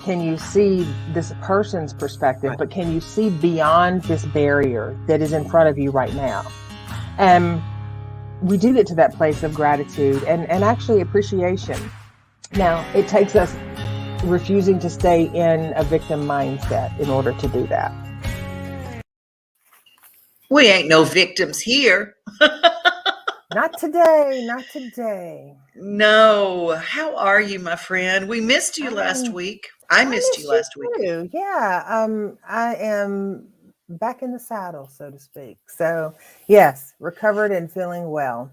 can you see this person's perspective, Right. but can you see beyond this barrier that is in front of you right now? And we do get to that place of gratitude and actually appreciation. Now, it takes us refusing to stay in a victim mindset in order to do that. We ain't no victims here. Not today, not today. No. How are you, my friend? We missed you last week. I missed you miss you last week. too. Yeah. I am back in the saddle, so to speak. So yes, recovered and feeling well.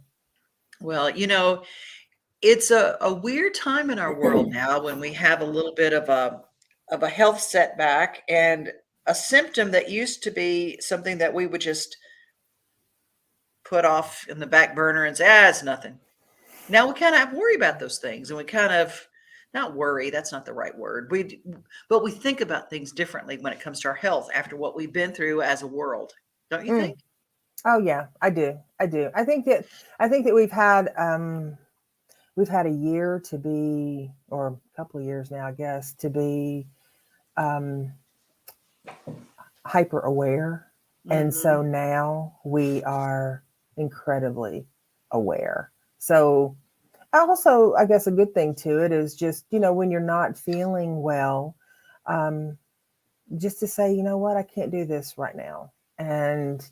Well, it's a weird time in our world now when we have a little bit of a health setback and a symptom that used to be something that we would just put off in the back burner and say, it's nothing. Now we kind of worry about those things, and we kind of not worry, that's not the right word. But we think about things differently when it comes to our health after what we've been through as a world. Don't you think? Oh yeah, I do. I do. I think that we've had a year to be, or a couple of years now, I guess, to be hyper aware. And so now we are incredibly aware. So also, I guess a good thing to it is just, when you're not feeling well, just to say, you know what, I can't do this right now. And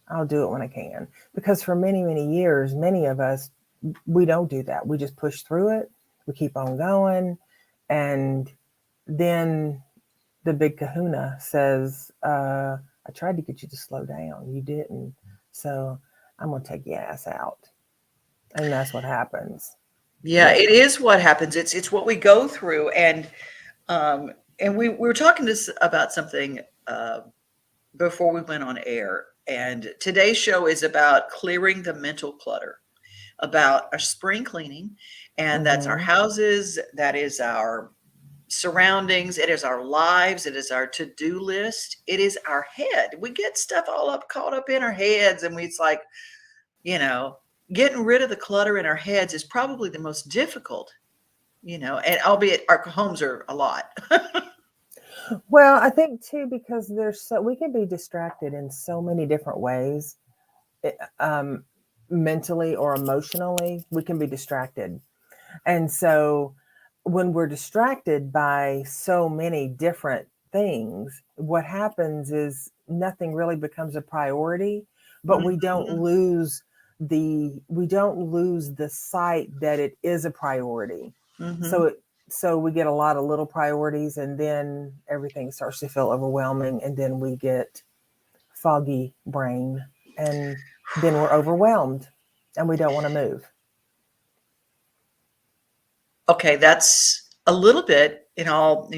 I'll do it when I can. Because for many, many years, many of us, we don't do that. We just push through it. We keep on going. And then the big kahuna says, I tried to get you to slow down. You didn't. So I'm going to take your ass out. And that's what happens. Yeah, it is what happens. It's what we go through. And we were talking about something before we went on air. And today's show is about clearing the mental clutter, about our spring cleaning. And that's our houses, that is our surroundings, it is our lives, it is our to-do list, it is our head. We get stuff all caught up in our heads, and it's like, getting rid of the clutter in our heads is probably the most difficult, and albeit our homes are a lot. Well, I think too, because we can be distracted in so many different ways, mentally or emotionally. We can be distracted, and so when we're distracted by so many different things, what happens is nothing really becomes a priority, but we don't lose the sight that it is a priority. So we get a lot of little priorities, and then everything starts to feel overwhelming, and then we get foggy brain, and then we're overwhelmed and we don't want to move. Okay, that's a little bit in all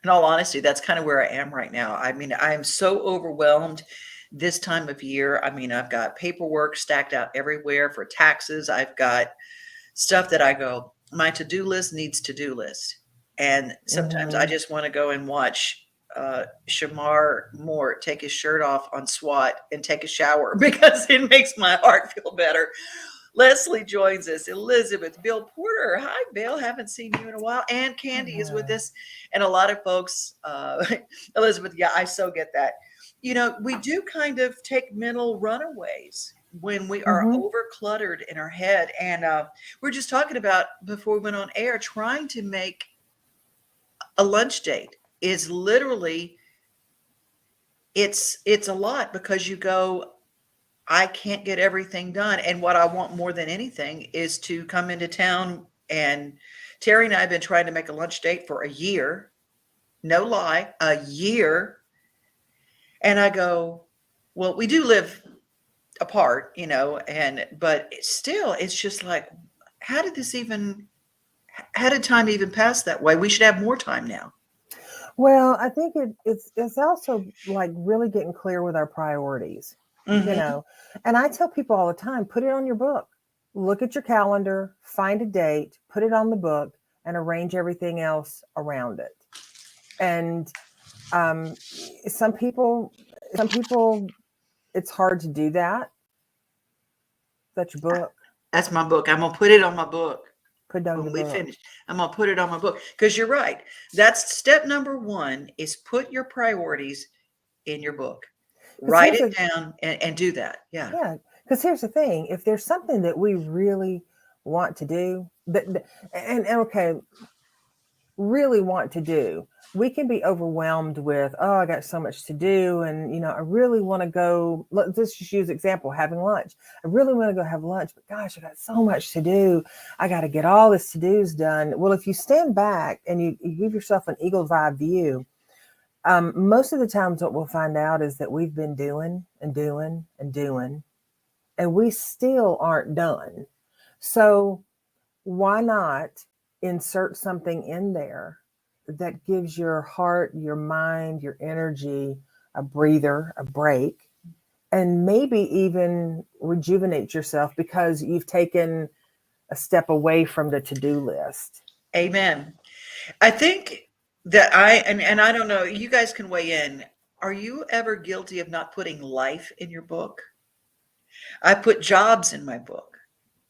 honesty, that's kind of where I am right now. I mean, I am so overwhelmed this time of year. I mean, I've got paperwork stacked out everywhere for taxes. I've got stuff that I go, my to-do list needs to-do list. And sometimes I just want to go and watch Shamar Moore take his shirt off on SWAT and take a shower because it makes my heart feel better. Leslie joins us. Elizabeth, Bill Porter. Hi, Bill. Haven't seen you in a while. And Candy is with us. And a lot of folks, Elizabeth, yeah, I so get that. We do kind of take mental runaways when we are over cluttered in our head. And we're just talking about, before we went on air, trying to make a lunch date is literally, it's a lot, because you go, I can't get everything done. And what I want more than anything is to come into town. And Teri and I have been trying to make a lunch date for a year. No lie, a year. And I go, well, we do live apart, but still, it's just like, how did time even pass that way? We should have more time now. Well, I think it's also like really getting clear with our priorities, and I tell people all the time, put it on your book, look at your calendar, find a date, put it on the book, and arrange everything else around it. And some people, it's hard to do that. That's your book. That's my book. I'm going to put it on my book. Put down When your we book. finish, I'm gonna put it on my book because you're right. That's step number one is put your priorities in your book. Because Write here's it the down and do that. Yeah. Yeah, because here's the thing: if there's something that we really want to do, and okay, really want to do, we can be overwhelmed with, oh, I got so much to do, and I really want to go. Let's just use example having lunch. I really want to go have lunch, but gosh, I got so much to do. I got to get all this to dos done. Well, if you stand back and you give yourself an eagle's eye view, most of the times what we'll find out is that we've been doing and doing and doing, and we still aren't done. So why not insert something in there that gives your heart, your mind, your energy a breather, a break, and maybe even rejuvenate yourself because you've taken a step away from the to-do list. Amen. I think that and I don't know, you guys can weigh in. Are you ever guilty of not putting life in your book? I put jobs in my book.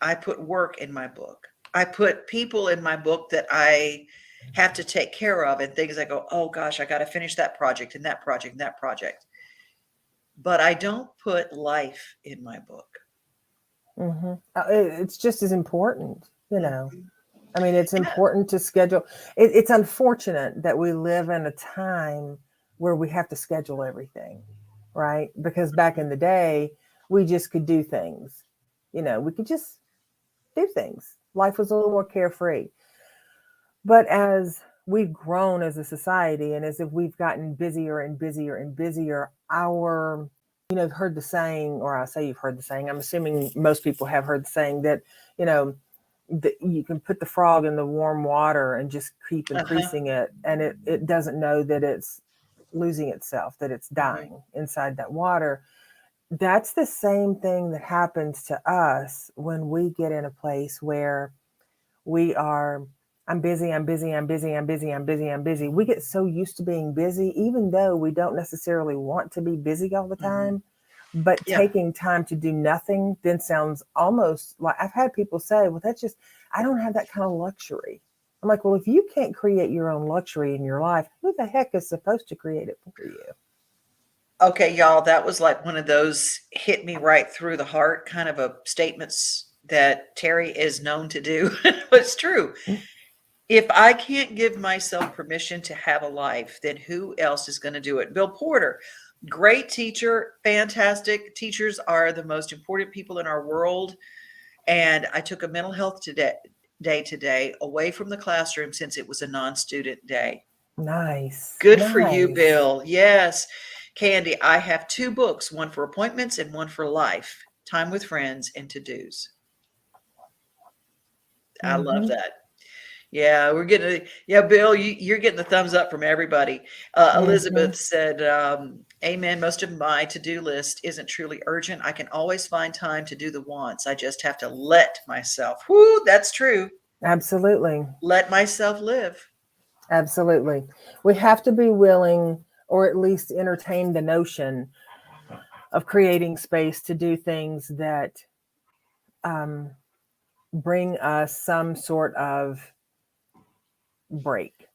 I put work in my book. I put people in my book that I have to take care of and things I go, oh gosh, I got to finish that project and that project and that project. But I don't put life in my book. It's just as important. Mhm. I mean, it's Yeah. important to schedule. It's unfortunate that we live in a time where we have to schedule everything, right? Because back in the day, we just could do things. We could just do things. Life was a little more carefree. But as we've grown as a society and as if we've gotten busier and busier and busier, you've heard the saying, or I say you've heard the saying, I'm assuming most people have heard the saying that, you know, that you can put the frog in the warm water and just keep Uh-huh. increasing it, and it doesn't know that it's losing itself, that it's Mhm. dying inside that water. That's the same thing that happens to us when we get in a place where we are, I'm busy, I'm busy, I'm busy, I'm busy, I'm busy, I'm busy. We get so used to being busy, even though we don't necessarily want to be busy all the Mhm. time. But Yeah. taking time to do nothing then sounds almost like, I've had people say, well, that's just, I don't have that kind of luxury. I'm like, well, if you can't create your own luxury in your life, who the heck is supposed to create it for you? Okay, y'all, that was like one of those hit me right through the heart kind of a statements that Teri is known to do. But it's true. If I can't give myself permission to have a life, then who else is going to do it? Bill Porter, great teacher, fantastic. Teachers are the most important people in our world. And I took a mental health day today away from the classroom since it was a non-student day. Nice, Good for you, nice. Bill. Yes. Candy, I have two books, one for appointments and one for life, time with friends and to-dos. I love Mm-hmm, that. Yeah, we're getting yeah, Bill, you're getting the thumbs up from everybody. mm-hmm. Elizabeth said, "Amen. Most of my to-do list isn't truly urgent. I can always find time to do the wants. I just have to let myself." Whoo, that's true. Absolutely. Let myself live. Absolutely. We have to be willing, or at least entertain the notion of creating space to do things that um, bring us some sort of break.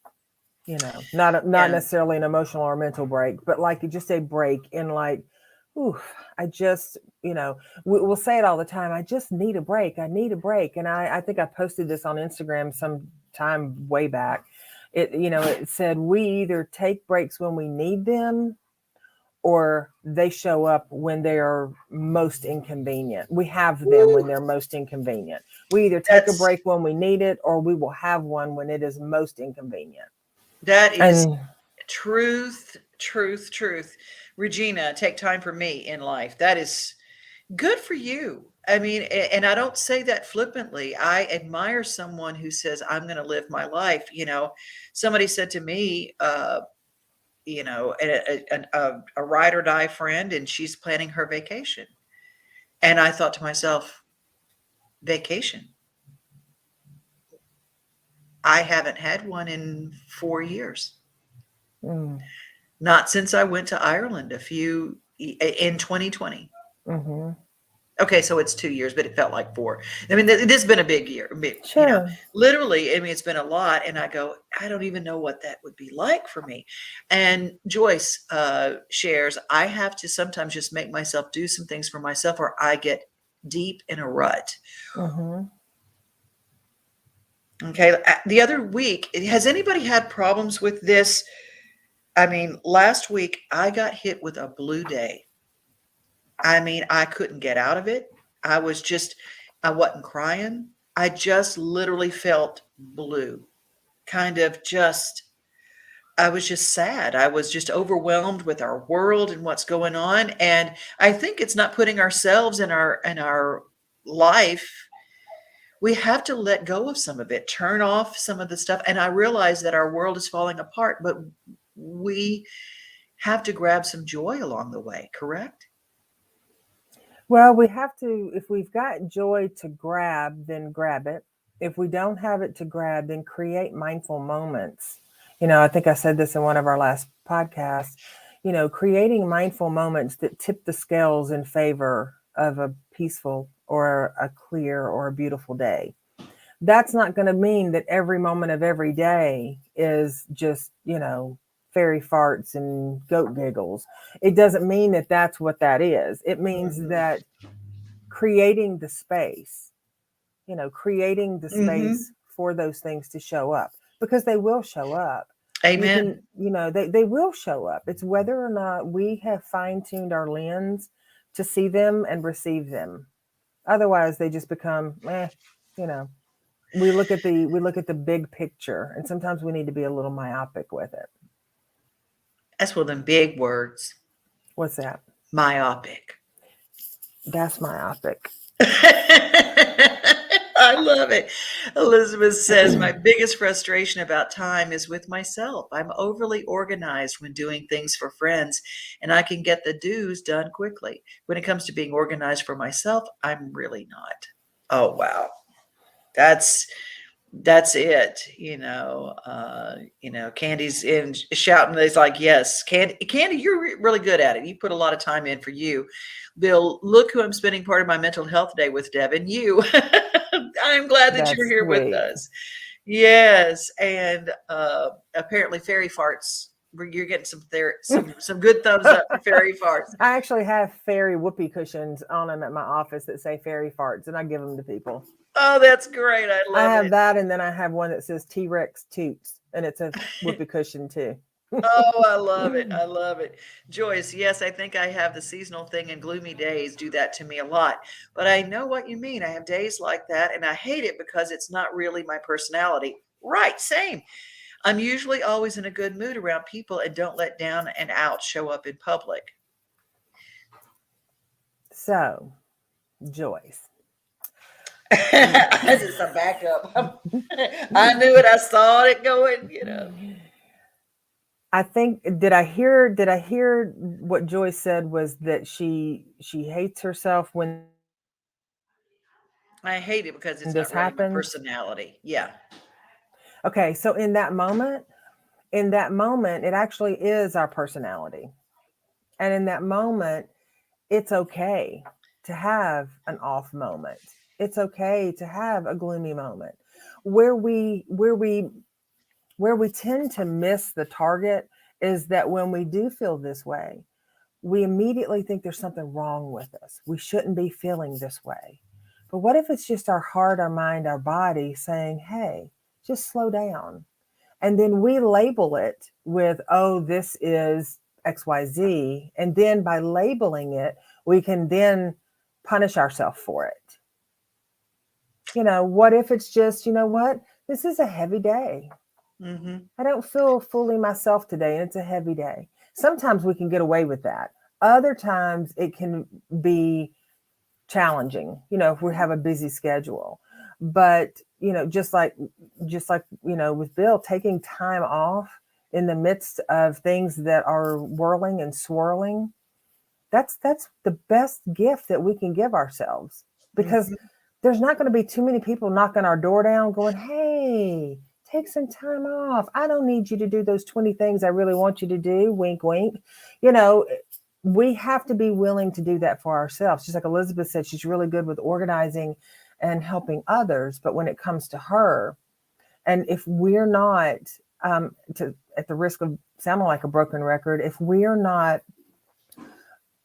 Not Yeah. necessarily an emotional or mental break, but like just a break in like, ooh, I just, we'll say it all the time. I just need a break. I need a break. And I think I posted this on Instagram some time way back. It said we either take breaks when we need them or they show up when they are most inconvenient. We have them when Woo, they're most inconvenient. We either take a that's break when we need it or we will have one when it is most inconvenient. that is And truth, truth, truth. Regina, take time for me in life. That is good for you. I mean, and I don't say that flippantly. I admire someone who says, I'm going to live my life. Somebody said to me, a ride or die friend, and she's planning her vacation. And I thought to myself, vacation? I haven't had one in 4 years. mm, Not since I went to Ireland in 2020. hmm Okay, so it's 2 years, but it felt like four. I mean, it has been a big year. Sure. Literally. I mean, it's been a lot, and I go, I don't even know what that would be like for me. And Joyce shares, I have to sometimes just make myself do some things for myself, or I get deep in a rut. Mm-hmm. Okay, the other week, has anybody had problems with this? I mean, last week I got hit with a blue day. I mean, I couldn't get out of it. I was just, I wasn't crying. I just literally felt blue, kind of just, I was just sad. I was just overwhelmed with our world and what's going on. And I think it's not putting ourselves in our life. We have to let go of some of it, turn off some of the stuff. And I realize that our world is falling apart, but we have to grab some joy along the way, correct? Well, we have to, if we've got joy to grab, then grab it. If we don't have it to grab, then create mindful moments. I think I said this in one of our last podcasts, creating mindful moments that tip the scales in favor of a peaceful or a clear or a beautiful day. That's not going to mean that every moment of every day is just, fairy farts and goat giggles. It doesn't mean that that's what that is. It means Mm-hmm. that creating the space, creating the Mm-hmm. space for those things to show up, because they will show up. You can, Amen. they will show up. It's whether or not we have fine tuned our lens to see them and receive them. Otherwise, they just become, you know, we look at the big picture, and sometimes we need to be a little myopic with it. That's one of them big words, What's that? myopic. That's myopic. I love it. Elizabeth says, my biggest frustration about time is with myself. I'm overly organized when doing things for friends, and I can get the do's done quickly. When it comes to being organized for myself, I'm really not. Oh, wow. That's that's it. Candy's in shouting. He's like, yes, Candy, you're really good at it. You put a lot of time in for you. Bill, look who I'm spending part of my mental health day with, Devon. You. I'm glad that you're That's here with sweet. us. Yes, and apparently fairy farts. You're getting some good thumbs up for fairy farts. I actually have fairy whoopee cushions on them at my office that say fairy farts, and I give them to people. Oh, that's great. I I love have it. that, and then I have one that says T-Rex toots, and it's a whoopee cushion too. Oh, I love it. I love it. Joyce, yes, I think I have the seasonal thing, and gloomy days do that to me a lot. But I know what you mean. I have days like that, and I hate it because it's not really my personality. Right, same. I'm usually always in a good mood around people and don't let down and out show up in public. So, Joyce, This is a backup. I knew it. I saw it going. I think did I hear what Joyce said was that she hates herself when this happens? I hate it because it's not really my personality. Yeah. Okay, so in that moment, it actually is our personality. And in that moment, it's okay to have an off moment. It's okay to have a gloomy moment. Where we tend to miss the target is that when we do feel this way, we immediately think there's something wrong with us. We shouldn't be feeling this way. But what if it's just our heart, our mind, our body saying, hey, just slow down? And then we label it with, oh, this is XYZ. And then by labeling it, we can then punish ourselves for it. What if it's just, what? This is a heavy day. Hmm. I don't feel fully myself today, and it's a heavy day. Sometimes we can get away with that. Other times it can be challenging, if we have a busy schedule. But, just like, with Bill, taking time off in the midst of things that are whirling and swirling, that's the best gift that we can give ourselves, because Hmm. there's not going to be too many people knocking our door down going, hey, take some time off. I don't need you to do those 20 things I really want you to do. Wink, wink. You know, we have to be willing to do that for ourselves. Just like Elizabeth said, she's really good with organizing and helping others. But when it comes to her, and if we're not, at the risk of sounding like a broken record, if we're not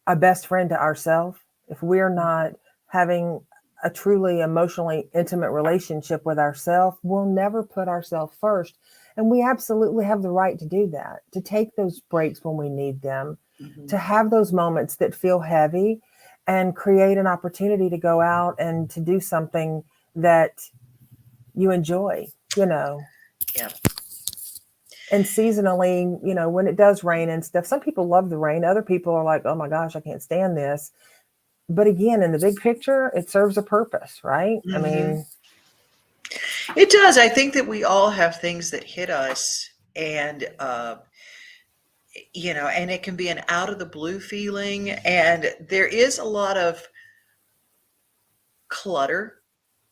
a best friend to ourselves, if we're not having a truly emotionally intimate relationship with ourselves, we'll never put ourselves first. And we absolutely have the right to do that, to take those breaks when we need them, Mm-hmm. to have those moments that feel heavy and create an opportunity to go out and to do something that you enjoy, you know. Yeah. And seasonally, when it does rain and stuff, some people love the rain. Other people are like, oh my gosh, I can't stand this. But again, in the big picture, it serves a purpose, right? I Mm-hmm. mean, It does. I think that we all have things that hit us, and and it can be an out of the blue feeling, and there is a lot of clutter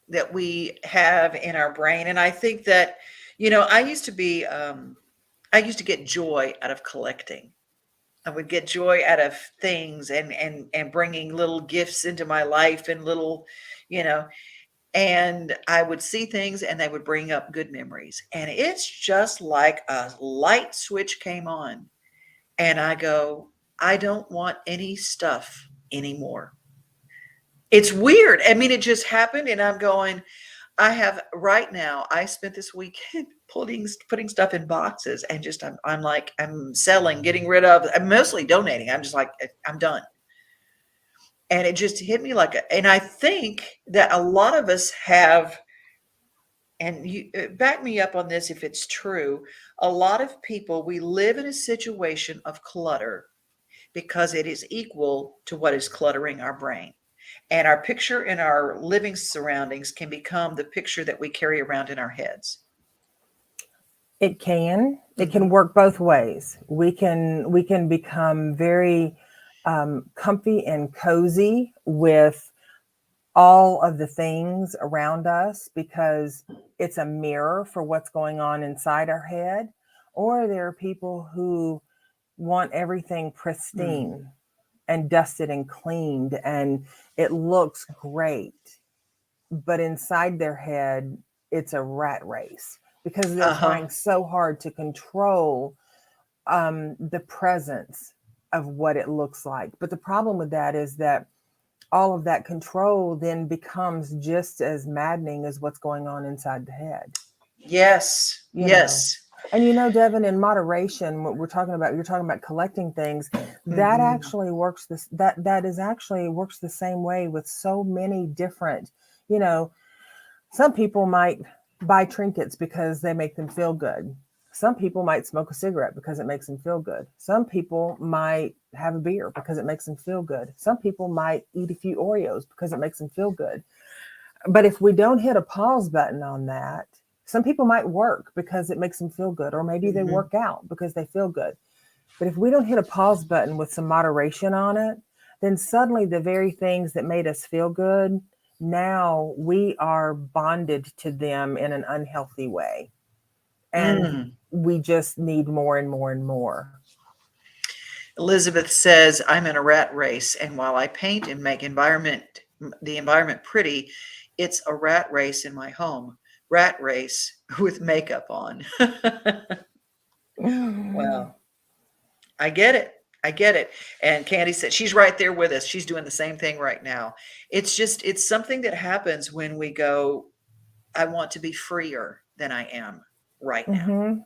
that we have in our brain. And I think that, I used to be, I used to get joy out of collecting. I would get joy out of things and bringing little gifts into my life and little, you know, and I would see things and they would bring up good memories. And it's just like a light switch came on, and I go, I don't want any stuff anymore. It's weird. I mean, it just happened, and I'm going, I have right now. I spent this weekend putting stuff in boxes, and just I'm like, I'm selling, getting rid of. I'm mostly donating. I'm just like, I'm done. And it just hit me like and I think that a lot of us have, and you back me up on this if it's true. A lot of people, we live in a situation of clutter because it is equal to what is cluttering our brain. And our picture in our living surroundings can become the picture that we carry around in our heads. it can Mhm. work both ways. We can become very comfy and cozy with all of the things around us because it's a mirror for what's going on inside our head. Or there are people who want everything Mm. pristine and dusted and cleaned and it looks great, but inside their head it's a rat race because they're Uh-huh. trying so hard to control the presence of what it looks like. But the problem with that is that all of that control then becomes just as maddening as what's going on inside the head, Yes. you know. Yes. And Devin, in moderation, what we're talking about, you're talking about collecting things. That Mhm. actually works. That is actually works the same way with so many different. You know, some people might buy trinkets because they make them feel good. Some people might smoke a cigarette because it makes them feel good. Some people might have a beer because it makes them feel good. Some people might eat a few Oreos because it makes them feel good. But if we don't hit a pause button on that, some people might work because it makes them feel good, or maybe they Mhm. work out because they feel good. But if we don't hit a pause button with some moderation on it, then suddenly the very things that made us feel good, now we are bonded to them in an unhealthy way. And Mm. we just need more and more and more. Elizabeth says, I'm in a rat race, and while I paint and make the environment pretty, it's a rat race in my home. Rat race with makeup on. Well, I get it. I get it. And Candy said she's right there with us. She's doing the same thing right now. It's something that happens when we go, I want to be freer than I am right now. Mm-hmm.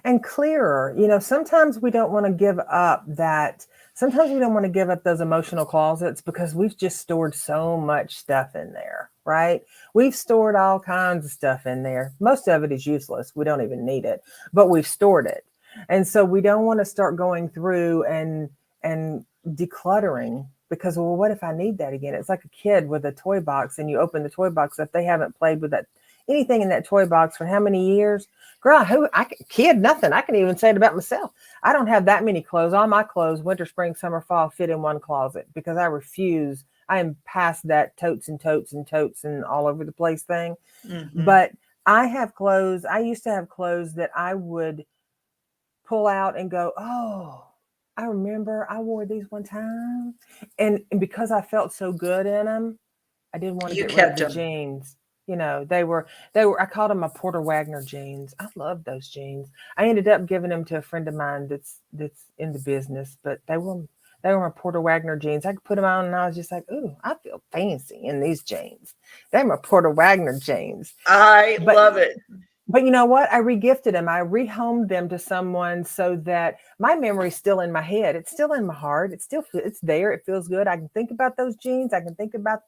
And clearer. Sometimes we don't want to give up that. Sometimes we don't want to give up those emotional closets because we've just stored so much stuff in there, right? We've stored all kinds of stuff in there. Most of it is useless. We don't even need it, but we've stored it. And so we don't want to start going through and decluttering because, well, what if I need that again? It's like a kid with a toy box and you open the toy box if they haven't played with that anything in that toy box for how many years. Girl, kid, nothing. I can even say it about myself. I don't have that many clothes. All my clothes, winter, spring, summer, fall, fit in one closet because I refuse. I am past that totes and totes and totes and all over the place thing. Hmm. But I have clothes. I used to have clothes that I would pull out and go, oh, I remember I wore these one time, and because I felt so good in them, I didn't want to You get rid of kept the them. jeans. You know, they were I called them my Porter Wagner jeans. I love those jeans. I ended up giving them to a friend of mine that's in the business, but they were my Porter Wagner jeans. I could put them on and I was just like, ooh, I feel fancy in these jeans. They're my Porter Wagner jeans. I But love it. but you know what? I regifted them. I rehomed them to someone so that my memory's still in my head. It's still in my heart. It's there. It feels good. I can think about those jeans. I can think about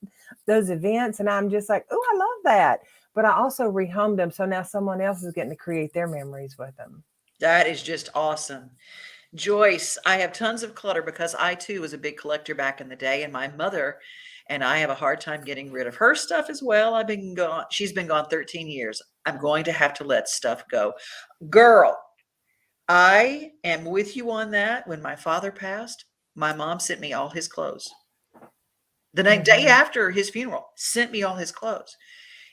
those events, and I'm just like, oh, I love that. But I also rehomed them, so now someone else is getting to create their memories with them. That is just awesome. Joyce, I have tons of clutter because I too was a big collector back in the day, and my mother and I have a hard time getting rid of her stuff as well. She's been gone 13 years. I'm going to have to let stuff go. Girl, I am with you on that. When my father passed, my mom sent me all his clothes. The night day Hmm. after his funeral, sent me all his clothes.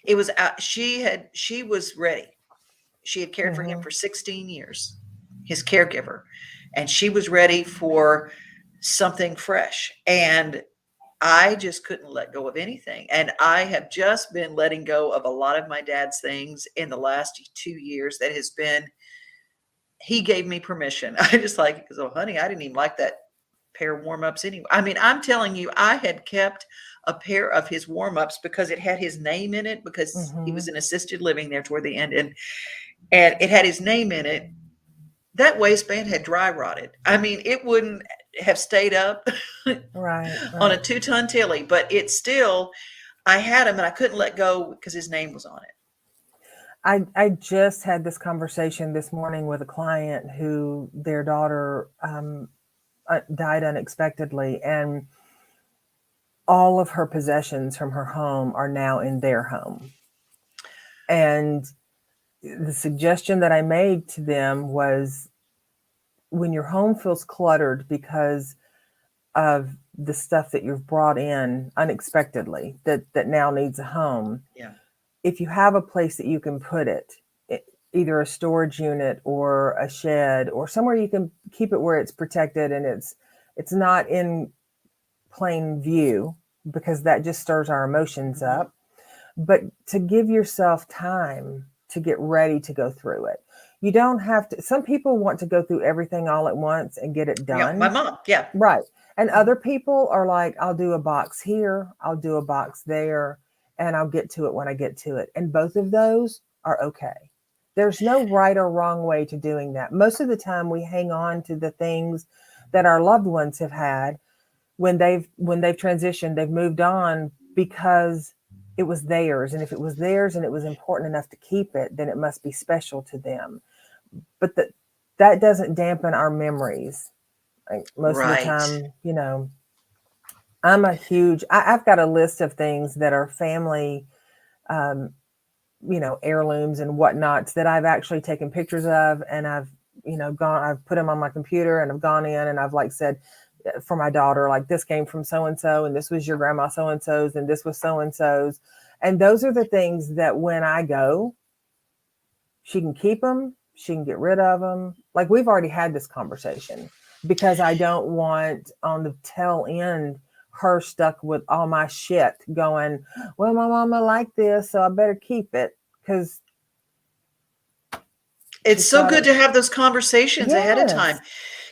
It was she was ready. She had cared for him Hmm. for 16 years, his caregiver, and she was ready for something fresh. And I just couldn't let go of anything. And I have just been letting go of a lot of my dad's things in the last 2 years. That has been, he gave me permission. I just like, because, oh, honey, I didn't even like that pair of warm ups anyway. I mean, I'm telling you, I had kept a pair of his warm ups because it had his name in it, because he was Hmm. in assisted living there toward the end. And it had his name in it. That waistband had dry rotted. I mean, it wouldn't have stayed up Right, on a right. 2-ton Tilly, but it still, I had him and I couldn't let go because his name was on it. I just had this conversation this morning with a client who their daughter died unexpectedly, and all of her possessions from her home are now in their home. And the suggestion that I made to them was, when your home feels cluttered because of the stuff that you've brought in unexpectedly that now needs a home, Yeah. if you have a place that you can put it, either a storage unit or a shed or somewhere you can keep it where it's protected and it's not in plain view, because that just stirs our emotions Mhm. up, but to give yourself time to get ready to go through it. You don't have to. Some people want to go through everything all at once and get it Yeah, my done. mom. Yeah. Right. And Mhm. other people are like, I'll do a box here, I'll do a box there, and I'll get to it when I get to it. And both of those are okay. There's no right or wrong way to doing that. Most of the time we hang on to the things that our loved ones have had when they've transitioned, they've moved on because it was theirs. And if it was theirs and it was important enough to keep it, then it must be special to them. But that doesn't dampen our memories. Like most of the Right. time, I've got a list of things that are family, um, heirlooms and whatnots that I've actually taken pictures of, and I've put them on my computer, and I've gone in and I've like said, for my daughter, like, this came from so and so, and this was your grandma so and so's, and this was so and so's. And those are the things that when I go, she can keep them, she can get rid of them. Like, we've already had this conversation, because I don't want on the tail end her stuck with all my shit going, well, my mama liked this, so I better keep it, because It's she's so got good it. to have those conversations ahead of time. Yes.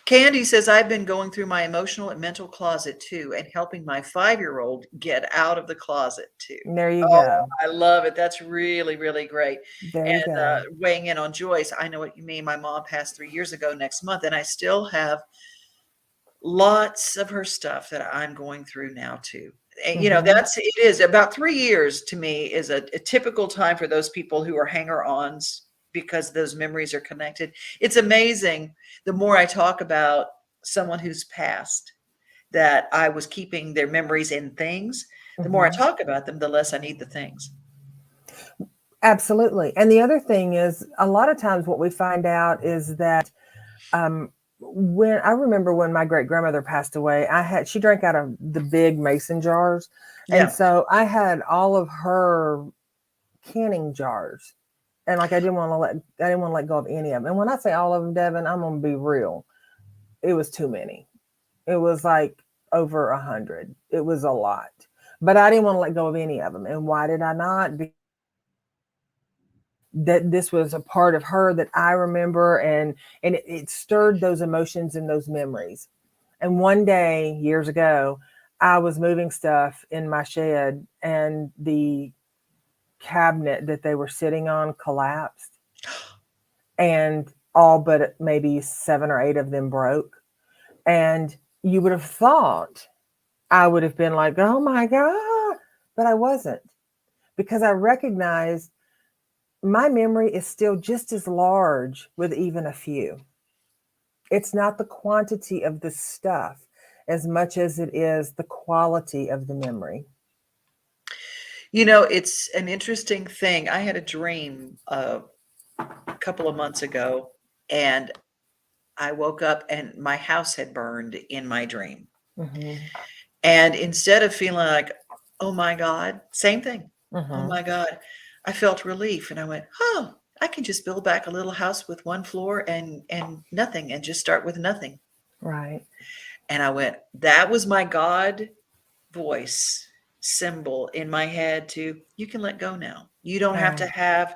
Candy says, I've been going through my emotional and mental closet too, and helping my 5-year-old get out of the closet too. There you Oh, go. I love it. That's really, really great. There you And go. weighing in on Joyce, I know what you mean. My mom passed 3 years ago next month, and I still have lots of her stuff that I'm going through now too. And, Hmm. it is about 3 years to me is a typical time for those people who are hanger-ons, because those memories are connected. It's amazing. The more I talk about someone who's passed, that I was keeping their memories in things, the more I Hmm. talk about them, the less I need the things. Absolutely. And the other thing is, a lot of times what we find out is that, um, when I remember when my great grandmother passed away, she drank out of the big mason jars. And Yeah. so I had all of her canning jars. And like, I didn't want to let go of any of them. And when I say all of them, Devon, I'm going to be real. it was too many. It was like over 100. It was a lot. But I didn't want to let go of any of them. And why did I not? That this was a part of her that I remember, and it stirred those emotions and those memories. And one day, years ago, I was moving stuff in my shed, and the cabinet that they were sitting on collapsed, and all but maybe 7 or 8 of them broke. And you would have thought I would have been like, oh my God, but I wasn't, because I recognized my memory is still just as large with even a few. It's not the quantity of the stuff as much as it is the quality of the memory. It's an interesting thing. I had a dream a couple of months ago, and I woke up and my house had burned in my dream. Mm-hmm. And instead of feeling like, oh my God, same thing. Oh Mm-hmm. my God, I felt relief and I went, oh, I can just build back a little house with one floor and nothing and just start with nothing. Right. And I went, that was my God voice symbol in my head to, you can let go now. You don't have to Oh. have,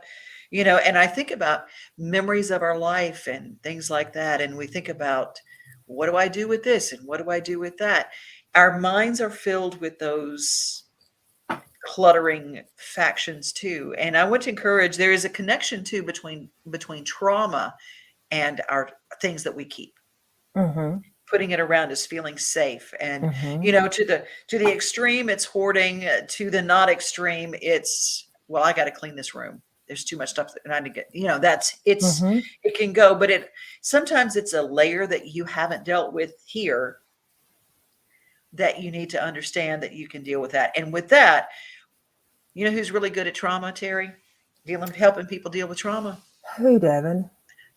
and I think about memories of our life and things like that. And we think about, what do I do with this? And what do I do with that? Our minds are filled with those cluttering factions too. And I want to encourage, there is a connection too between trauma and our things that we keep. Mm-hmm. Putting it around is feeling safe, and Mm-hmm. to the extreme it's hoarding, to the not extreme it's, well, I got to clean this room, there's too much stuff and I need to get, that's Mm-hmm. it can go, but it sometimes it's a layer that you haven't dealt with here that you need to understand that you can deal with that. And with that, who's really good at trauma, Teri? Helping people deal with trauma? Who, Devon?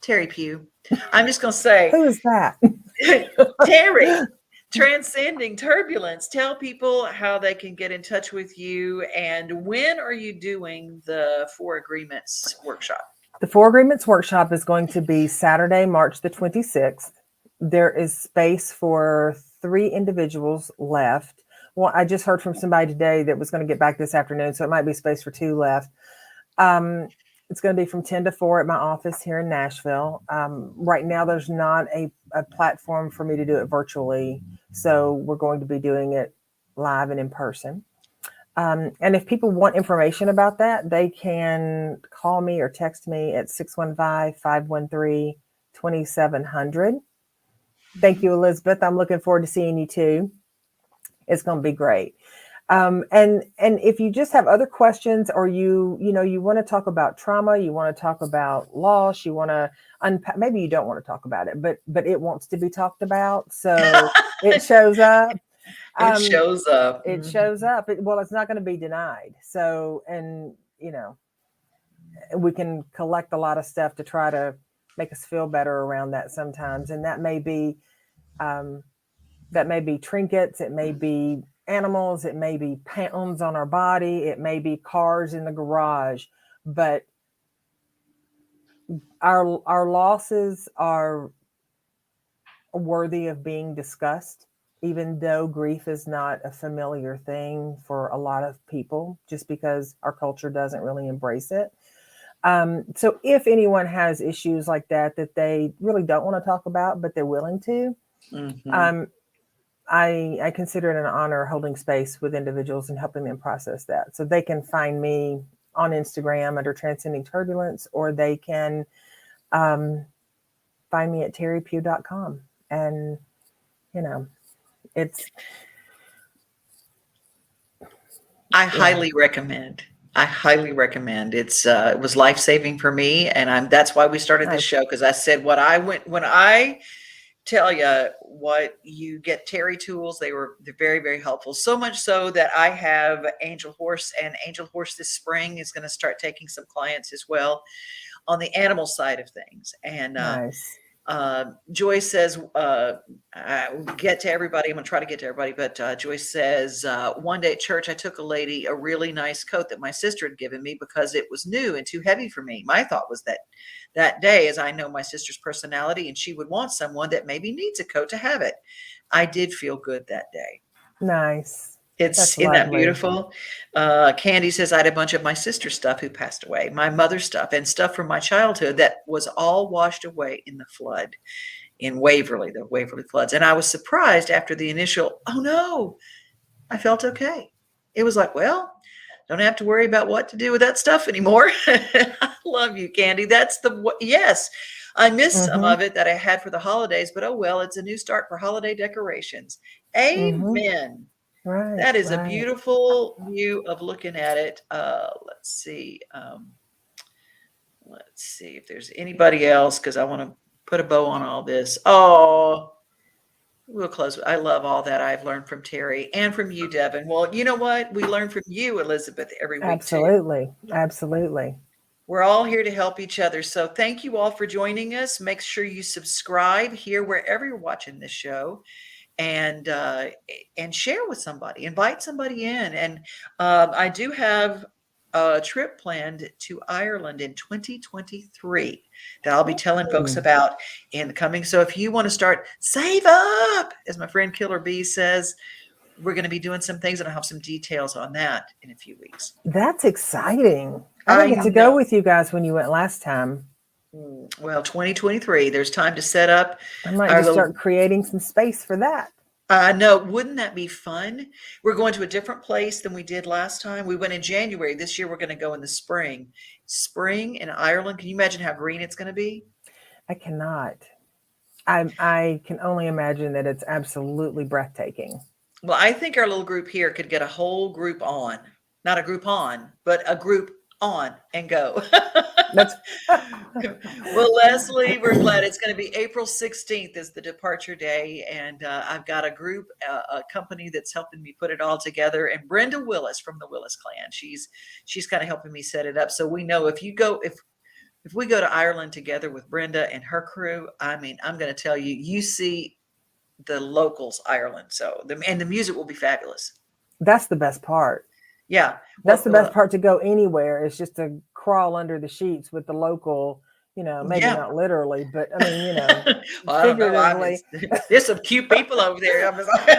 Teri Pugh. I'm just going to say, Who is that? Teri, transcending turbulence. Tell people how they can get in touch with you, and when are you doing the Four Agreements workshop? The Four Agreements workshop is going to be Saturday, March the 26th. There is space for 3 individuals left. Well, I just heard from somebody today that was going to get back this afternoon, so it might be space for 2 left. Um, it's going to be from 10 to 4 at my office here in Nashville. Right now, there's not a platform for me to do it virtually, so we're going to be doing it live and in person. And if people want information about that, they can call me or text me at 615-513-2700. Thank you, Elizabeth. I'm looking forward to seeing you too. It's going to be great. And if you just have other questions, or you want to talk about trauma, you want to talk about loss, you want to unpack, maybe you don't want to talk about it, but it wants to be talked about. So it shows up. It Um, shows up. it shows up. Well, it's not going to be denied. So, and we can collect a lot of stuff to try to make us feel better around that sometimes. And um, that may be trinkets. It may be animals. It may be pounds on our body. It may be cars in the garage. But our losses are worthy of being discussed, even though grief is not a familiar thing for a lot of people, just because our culture doesn't really embrace it. So if anyone has issues like that they really don't want to talk about, but they're willing to, Mhm. um, I consider it an honor holding space with individuals and helping them process that. So they can find me on Instagram under Transcending Turbulence, or they can um, find me at terrypugh.com. And, you know, it's, I yeah, highly recommend. I highly recommend. It was life-saving for me, and that's why we started this I, show, because I said what I went when I tell you what you get Teri tools, they're very, very helpful. So much so that I have Angel Horse, and Angel Horse this spring is going to start taking some clients as well on the animal side of things. And nice. Joyce says, get to everybody. I'm going to try to get to everybody, but Joyce says, one day at church, I took a lady a really nice coat that my sister had given me because it was new and too heavy for me. My thought was that day, as I know my sister's personality, and she would want someone that maybe needs a coat to have it. I did feel good that day. Nice. It's That's Isn't that lovely. beautiful? Candy says I had a bunch of my sister's stuff who passed away, my mother's stuff, and stuff from my childhood that was all washed away in the flood in Waverly, the Waverly floods. And I was surprised after the initial, oh no, I felt okay. It was like, well, don't have to worry about what to do with that stuff anymore. I love you, Candy. That's yes. I missed some Mm-hmm. of it that I had for the holidays, but oh well, it's a new start for holiday decorations. Mm-hmm. Amen. Right, That is a right. beautiful view of looking at it. Let's see if there's anybody else because I want to put a bow on all this. Oh, we'll close. I love all that I've learned from Teri and from you, Devon. Well, you know what? We learn from you, Elizabeth, every week too. Absolutely. Absolutely. We're all here to help each other. So thank you all for joining us. Make sure you subscribe here wherever you're watching this show, and share with somebody, invite somebody in. And I do have a trip planned to Ireland in 2023 that I'll be telling folks Ooh, about in the coming. So if you want to start save up, as my friend Killer B says, we're going to be doing some things, and I'll have some details on that in a few weeks. that's exciting. I didn't I get to go know. with you guys when you went last time. Well, 2023, there's time to set up I might our just little. start creating some space for that. No, wouldn't that be fun? We're going to a different place than we did last time. We went in January. This year we're going to go in the spring. Spring in Ireland. Can you imagine how green it's going to be? I cannot. I can only imagine that it's absolutely breathtaking. Well, I think our little group here could get a whole group on. Not a group on, but a group on and go. That's Well, Leslie, we're glad it's going to be April 16th is the departure day. And I've got a group, a company that's helping me put it all together. And Brenda Willis from the Willis clan, she's kind of helping me set it up. So we know if we go to Ireland together with Brenda and her crew, I mean, I'm going to tell you, you see the locals Ireland. So the music will be fabulous. that's the best part. Yeah. That's the best Well, part to go anywhere is just to crawl under the sheets with the local, maybe yeah. not literally, but I mean, Well, I don't know. figuratively, There's some cute people over there. I'm just like,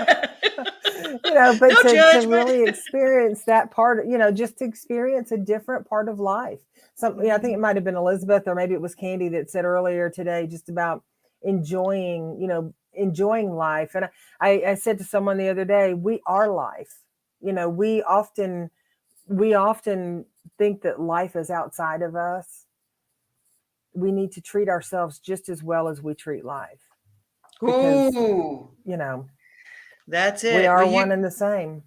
but no to judgment. really experience that part, just to experience a different part of life. I think it might have been Elizabeth or maybe it was Candy that said earlier today just about enjoying life. And I said to someone the other day, we are life. We often think that life is outside of us. We need to treat ourselves just as well as we treat life because, Ooh, you know, that's we it. Well, are one and the same.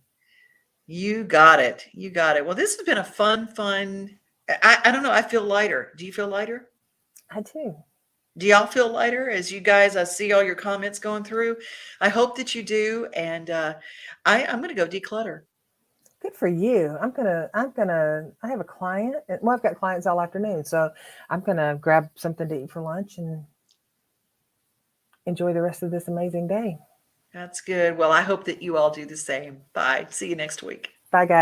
you got it. You got it. Well, this has been a fun. I don't know. I feel lighter. Do you feel lighter? I do. Do y'all feel lighter as you guys? I see all your comments going through. I hope that you do. And I'm going to go declutter. Good for you. I have a client. Well, I've got clients all afternoon. So I'm going to grab something to eat for lunch and enjoy the rest of this amazing day. That's good. Well, I hope that you all do the same. Bye. See you next week. Bye, guys.